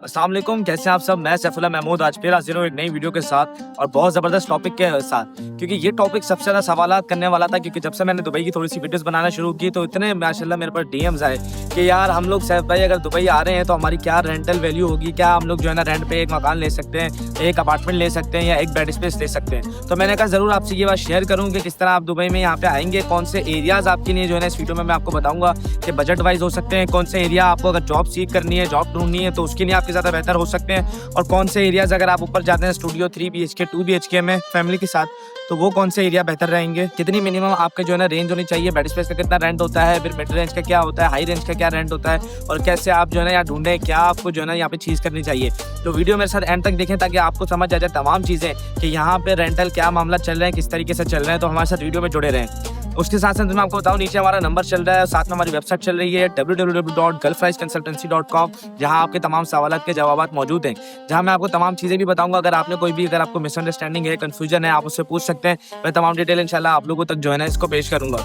अस्सलाम वालेकुम, कैसे हैं आप सब। मैं सैफुल्लाह महमूद आज फिर हाजिर हूँ एक नई वीडियो के साथ और बहुत ज़बरदस्त टॉपिक के साथ, क्योंकि ये टॉपिक सबसे ज़्यादा सवालात करने वाला था। क्योंकि जब से मैंने दुबई की थोड़ी सी वीडियोस बनाना शुरू की तो इतने माशाल्लाह मेरे पास डीएम्स आए कि यार हम लोग सैफ भाई अगर दुबई आ रहे हैं तो हमारी क्या रेंटल वैल्यू होगी, क्या हम लोग जो है ना रेंट पे एक मकान ले सकते हैं, एक अपार्टमेंट ले सकते हैं या एक बेड स्पेस ले सकते हैं। तो मैंने कहा ज़रूर आपसे ये बात शेयर करूँ कि किस तरह आप दुबई में यहाँ पे आएंगे, कौन से एरियाज़ आपके लिए जो है ना इस वीडियो में मैं आपको बताऊँगा कि बजट वाइज हो सकते हैं, कौन से एरिया आपको अगर जॉब सीख करनी है, जॉब ढूंढनी है तो उसके लिए आपके ज़्यादा बेहतर हो सकते हैं, और कौन से एरियाज़ अगर आप ऊपर जाते हैं स्टूडियो 3 BHK 2 BHK में फैमिली के साथ तो वो कौन से एरिया बेहतर रहेंगे, कितनी मिनिमम आपका जो है ना रेंज होनी चाहिए, बेड स्पेस का कितना रेंट होता है, फिर मिड रेंज का क्या होता है, हाई रेंज का क्या रेंट होता है, और कैसे आप जो है ना यहाँ ढूंढें, क्या आपको जो है ना यहाँ पे चीज़ करनी चाहिए। तो वीडियो मेरे साथ एंड तक देखें ताकि आपको समझ आ जाए तमाम चीज़ें कि यहाँ पे रेंटल क्या मामला चल रहा है, किस तरीके से चल रहे हैं। तो हमारे साथ वीडियो में जुड़े रहें। उसके साथ साथ मैं आपको बताऊं नीचे हमारा नंबर चल रहा है और साथ में हमारी वेबसाइट चल रही है www.gulfriceconsultancy.com, जहां आपके तमाम सवालात के जवाब मौजूद हैं, जहां मैं आपको तमाम चीज़ें भी बताऊंगा। अगर आपको मिसअंडरस्टैंडिंग है, कंफ्यूजन है, आप उससे पूछ सकते हैं। मैं तमाम डिटेल इंशाल्लाह आप लोगों तक जो है ना इसको पेश करूंगा।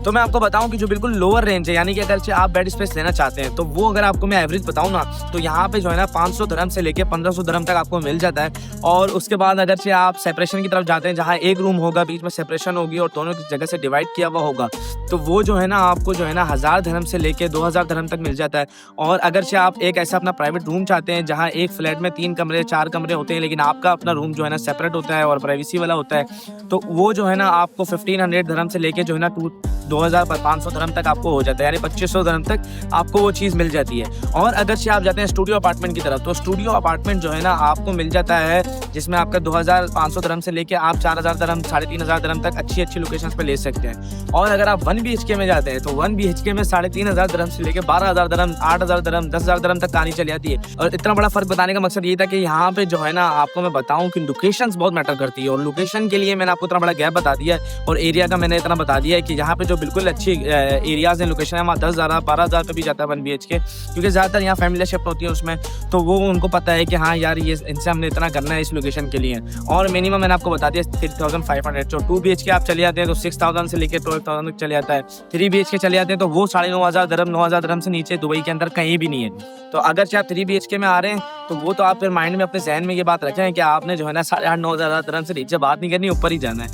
तो मैं आपको बताऊं कि जो बिल्कुल लोअर रेंज है, यानी कि अगर आप बेड स्पेस लेना चाहते हैं तो वो अगर आपको मैं एवरेज बताऊं ना तो यहाँ पे जो है ना 500 दिरहम से लेके 1500 दिरहम तक आपको मिल जाता है। और उसके बाद अगर आप सेपरेशन की तरफ जाते हैं, जहाँ एक रूम होगा, बीच में सेपरेशन होगी और दोनों की जगह से डिवाइड किया हुआ होगा, तो वो जो है ना आपको जो है ना 1000 दिरहम से लेके 2000 दिरहम तक मिल जाता है। और अगर आप एक ऐसा अपना प्राइवेट रूम चाहते हैं जहाँ एक फ्लैट में 3 कमरे 4 कमरे होते हैं, लेकिन आपका अपना रूम जो है ना सेपरेट होता है और प्राइवेसी वाला होता है, तो वो जो है ना आपको 1500 दिरहम से लेके जो है ना 2500 दिरहम तक आपको हो जाता है, यानी 2500 दिरहम तक आपको वो चीज़ मिल जाती है। और अगर से आप जाते हैं स्टूडियो अपार्टमेंट की तरफ, तो स्टूडियो अपार्टमेंट जो है ना आपको मिल जाता है जिसमें आपका 2500 दिरहम से लेके आप 4000 दिरहम 3500 दिरहम तक अच्छी लोकेशंस पे ले सकते हैं। और अगर आप 1 BHK में जाते हैं तो 1 BHK में 3500 दिरहम से लेके 12000 दिरहम 8000 दिरहम 10,000 दिरहम तक कहानी चली जाती है। और इतना बड़ा फर्क बताने का मकसद ये था कि यहाँ पे जो है ना आपको मैं बताऊँ कि लोकेशंस बहुत मैटर करती है, और लोकेशन के लिए मैंने आपको इतना बड़ा गैप बता दिया है और एरिया का मैंने इतना बता दिया है कि यहाँ पे जो बिल्कुल अच्छी एरियाज हैं, लोकेशन है, वहाँ 10,000 12,000 पे भी जाता है 1 BHK, क्योंकि ज़्यादातर यहाँ फैमिली शिफ्ट होती है उसमें, तो वो उनको पता है कि हाँ यार ये इनसे हमने इतना करना है इस लोकेशन के लिए। और मिनिमम मैंने आपको बता दिया 3500। तो 2 BHK आप चले जाते हैं तो 6000 से लेकर 12,000 तक चले जाता है। 3 BHK चले जाते हैं तो वो 9,500 दिरहम 9,000 दिरहम से नीचे दुबई के अंदर कहीं भी नहीं है। तो अगर आप 3 BHK में आ रहे हैं तो वो तो आप फिर माइंड में अपने जहन में ये बात रखें कि आपने जो है ना 8,500 9,000 दिरहम से नीचे बात नहीं करनी, ऊपर ही जाना है।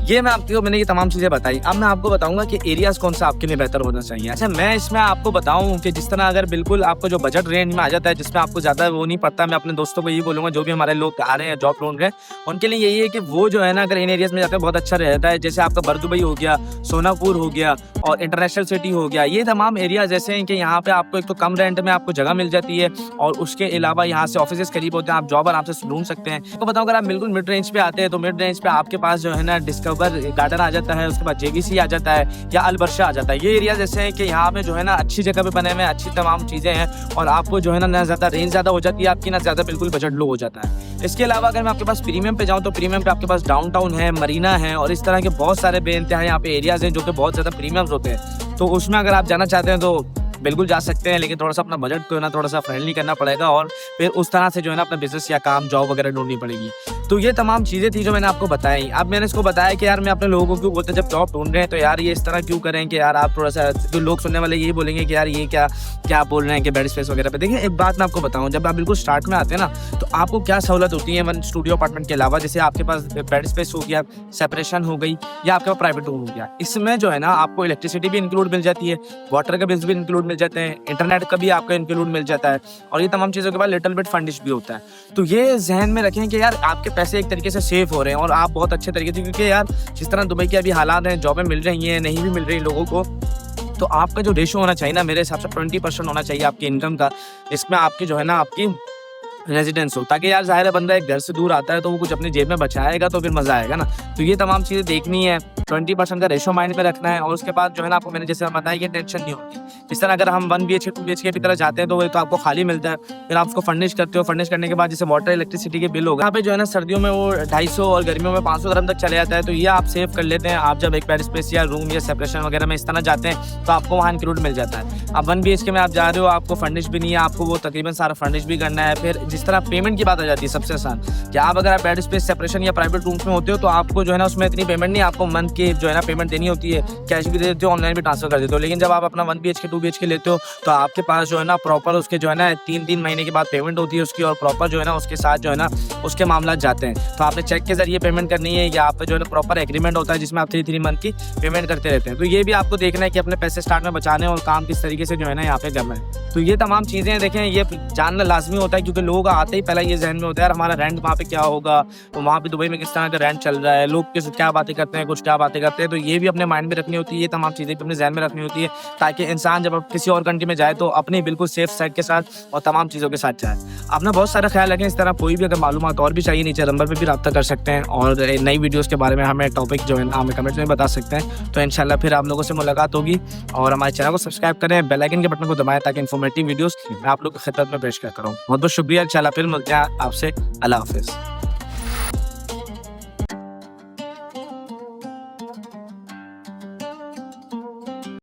ये मैंने ये तमाम चीज़ें बताई। अब मैं आपको बताऊंगा कि एरियाज़ कौन सा आपके लिए बेहतर होना चाहिए। अच्छा, मैं इसमें आपको बताऊं कि जिस तरह अगर बिल्कुल आपको जो बजट रेंज में आ जाता है, जिसमें आपको ज़्यादा वो नहीं पड़ता, मैं अपने दोस्तों को यही बोलूँगा जो भी हमारे लोग आ रहे हैं जॉब ढूंढ रहे हैं उनके लिए यही है कि वो जो है ना अगर इन एरियाज़ में जाते हैं बहुत अच्छा रहता है। जैसे आपका बरदुबई हो गया, सोनापुर हो गया और इंटरनेशनल सिटी हो गया, ये तमाम एरिया जैसे हैं कि यहाँ पे आपको एक तो कम रेंट में आपको जगह मिल जाती है और उसके अलावा यहाँ से ऑफिस करीब होते हैं, आप जॉब आराम से ढूंढ सकते हैं। तो बताऊँ अगर आप बिल्कुल मिड रेंज पे आते हैं तो मिड रेंज पे आपके पास जो है ना डिस्कवर गार्डन आ जाता है, उसके बाद JVC आ जाता है या अलबर्शा आ जाता है। ये एरिया जैसे हैं कि यहाँ पे जो है ना अच्छी जगह पे बने हुए हैं, अच्छी तमाम चीज़ें हैं और आपको जो है ना ज़्यादा रेंज ज़्यादा हो जाती है आपकी, ना ज़्यादा बिल्कुल बजट लो हो जाता है। इसके अलावा अगर मैं आपके पास प्रीमियम पे जाऊँ तो प्रीमियम पे आपके पास डाउनटाउन है, मरीना है और इस तरह के बहुत सारे बेइंतहा यहाँ पे एरियाज़ हैं जो कि बहुत ज़्यादा प्रीमियम्स होते हैं। तो उसमें अगर आप जाना चाहते हैं तो बिल्कुल जा सकते हैं, लेकिन थोड़ा सा अपना बजट को ना थोड़ा सा फ्रेंडली करना पड़ेगा और फिर उस तरह से जो है ना अपना बिजनेस या काम जॉब वगैरह ढूंढनी पड़ेगी। तो ये तमाम चीज़ें थी जो मैंने आपको बताई। अब मैंने इसको बताया कि यार मैं अपने लोगों को क्यों बोलते जब जॉब ढूंढ रहे हैं तो यार ये इस तरह क्यों करें कि यार आप थोड़ा सा, जो लोग सुनने वाले यही बोलेंगे कि यार ये क्या बोल रहे हैं कि बेड स्पेस वगैरह पे। देखिए एक बात मैं आपको बताऊँ, जब आप बिल्कुल स्टार्ट में आते हैं ना तो आपको क्या सहूलत होती है 1 स्टूडियो अपार्टमेंट के अलावा, जैसे आपके पास बेड स्पेस हो गया, सेपरेशन हो गई या आपके पास प्राइवेट रूम हो गया, इसमें जो है ना आपको इलेक्ट्रिसिटी भी इंक्लूड मिल जाती है, वाटर का बिल्स भी इंक्लूड मिल जाते हैं, इंटरनेट का भी आपका इंक्लूड मिल जाता है और ये तमाम चीज़ों के बाद लिटिल बिट फंडिश भी होता है। तो ये जहन में रखें कि यार आपके पैसे एक तरीके से सेफ हो रहे हैं और आप बहुत अच्छे तरीके से, क्योंकि यार जिस तरह दुबई के अभी हालात हैं, जॉबें मिल रही हैं, नहीं भी मिल रही लोगों को, तो आपका जो रेशो होना चाहिए ना मेरे हिसाब से 20% होना चाहिए आपकी इनकम का, इसमें आपकी जो है ना आपकी रेजिडेंस हो, ताकि यार ज़ाहिर है बंदा एक घर से दूर आता है तो वो कुछ अपनी जेब में बचाएगा तो फिर मज़ा आएगा ना। तो ये तमाम चीज़ें देखनी है, 20% का रेशो माइंड में रखना है और उसके बाद जो है ना आपको मैंने जैसे बताया कि टेंशन नहीं होती। इस तरह अगर हम 1 BHK 2 BHK की तरह जाते हैं तो वो तो आपको खाली मिलता है, फिर आप उसको फर्निश करते हो, फर्निश करने के बाद जैसे वाटर इलेक्ट्रिसिटी के बिल होगा, यहाँ पे जो है ना सर्दियों में वो 250 और गर्मियों में 500 दिरहम तक चले जाता है। तो ये आप सेव कर लेते हैं। आप जब एक बेड स्पेस या रूम या सेपरेशन वगैरह में इस तरह जाते हैं तो आपको वहाँ इंक्लूड मिल जाता है। अब 1 BHK में आप जा रहे हो, आपको फर्निश भी नहीं है, आपको वो तकरीबन सारा फर्निश भी करना है, फिर जिस तरह पेमेंट की बात आ जाती है सबसे आसान कि आप अगर आप बेड स्पेस सेपरेशन या प्राइवेट रूम्स में होते हो तो आपको जो है ना उसमें इतनी पेमेंट नहीं, आपको मंथ की जो है ना पेमेंट देनी होती है, कैश भी दे देते हो, ऑनलाइन भी ट्रांसफर कर देते हो। लेकिन जब आप अपना 1 BHK 2 BHK लेते हो तो आपके पास जो है ना प्रॉपर उसके जो है ना 3-3 महीने के बाद पेमेंट होती है उसकी, और प्रॉपर जो है ना उसके साथ जो है ना उसके मामला जाते हैं। तो आपने चेक के जरिए पेमेंट करनी है या आपका जो है ना प्रॉपर एग्रीमेंट होता है जिसमें आप 3-3 मंथ की पेमेंट करते रहते हैं। तो ये भी आपको देखना है कि अपने पैसे स्टार्ट में बचाने और काम किस तरीके से जो है ना यहाँ पे करना है। तो ये तमाम चीज़ें देखें, ये जानना लाजमी होता है क्योंकि लोग आते ही पहला ये जहन में होता है यार हमारा रेंट वहाँ पे क्या होगा, तो वहाँ पे दुबई में किस तरह का रेंट चल रहा है, लोग किस क्या बातें करते हैं, कुछ क्या बातें करते हैं। तो ये भी अपने माइंड में रखनी होती है, ये तमाम चीज़ें अपने जहन में रखनी होती है ताकि इंसान जब किसी और कंट्री में जाए तो अपने बिल्कुल सेफ साइड के साथ और तमाम चीज़ों के साथ जाए। अपना बहुत सारा ख्याल रखें। इस तरह कोई भी अगर मालूमात और भी चाहिए नीचे नंबर पर भी रब्ता कर सकते हैं और नई वीडियोज़ के बारे में हमें टॉपिक जो है ना हमें कमेंट्स में बता सकते हैं। तो इंशाल्लाह फिर आप लोगों से मुलाकात होगी और हमारे चैनल को सब्सक्राइब करें, बेल आइकन के बटन को दबाएं ताकि इन्फॉर्मेटिव वीडियोस मैं आप लोग की खिदमत में पेश करता रहूं। बहुत बहुत शुक्रिया। इंशाल्लाह फिर मिलते हैं आपसे। अल्लाह हाफिज़।